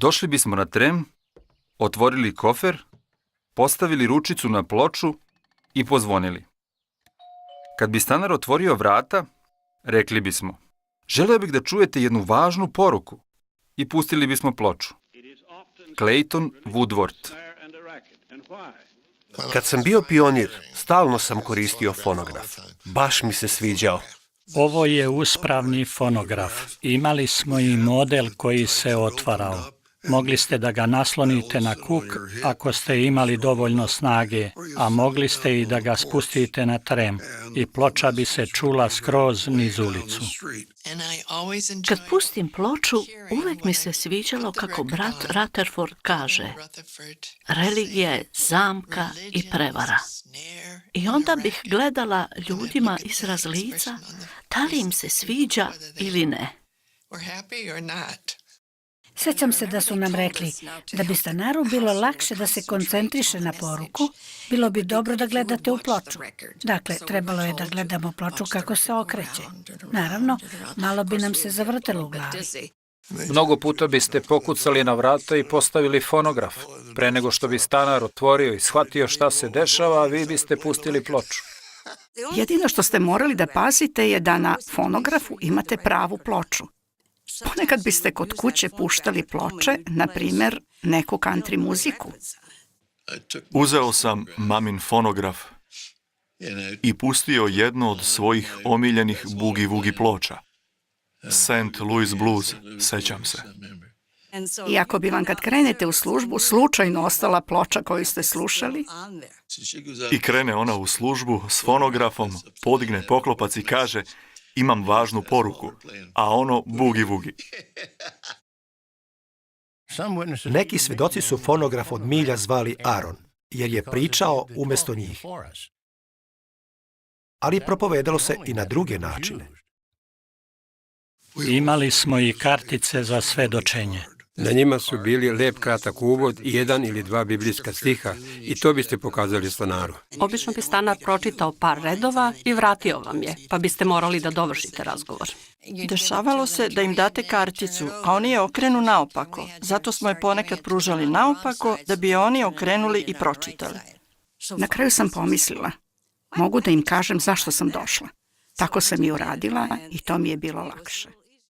Došli bismo na trem, otvorili kofer, postavili ručicu na ploču i pozvonili. Kad bi stanar otvorio vrata, rekli bismo: želeo bih da čujete jednu važnu poruku i pustili bismo ploču. Clayton Woodworth. Kad sam bio pionir, stalno sam koristio fonograf. Baš mi se sviđao. Ovo je uspravni fonograf. Imali smo i model koji se otvarao. Mogli ste da ga naslonite na kuk ako ste imali dovoljno snage, a mogli ste i da ga spustite na trem i ploča bi se čula skroz niz ulicu. Kad pustim ploču, uvek mi se sviđalo kako brat Rutherford kaže: religija je zamka i prevara. I onda bih gledala ljudima izraz lica, da li im se sviđa ili ne. Sjećam se da su nam rekli da bi stanaru bilo lakše da se koncentriše na poruku, bilo bi dobro da gledate u ploču. Dakle, trebalo je da gledamo ploču kako se okreće. Naravno, malo bi nam se zavrtelo u glavi. Mnogo puta biste pokucali na vrata i postavili fonograf. Pre nego što bi stanar otvorio i shvatio šta se dešava, vi biste pustili ploču. Jedino što ste morali da pazite je da na fonografu imate pravu ploču. Ponekad biste kod kuće puštali ploče, na primjer, neku country muziku. Uzeo sam mamin fonograf i pustio jednu od svojih omiljenih boogie-woogie ploča. St. Louis Blues, sećam se. I ako bi vam kad krenete u službu slučajno ostala ploča koju ste slušali, I krene ona u službu s fonografom, podigne poklopac i kaže: imam važnu poruku, a ono boogie-woogie. Neki svedoci su fonograf od milja zvali Aaron, jer je pričao umjesto njih. Ali propovedalo se i na druge načine. Imali smo i kartice za svedočenje. Na njima su bili lep kratak uvod i 1 ili 2 biblijska stiha i to biste pokazali stanaru. Obično bi stanar pročitao par redova i vratio vam je, pa biste morali da dovršite razgovor. Dešavalo se da im date karticu, a oni je okrenu naopako. Zato smo je ponekad pružali naopako da bi je oni okrenuli i pročitali. na kraju sam pomislila, mogu da im kažem zašto sam došla. Tako sam i uradila i to mi je bilo lakše.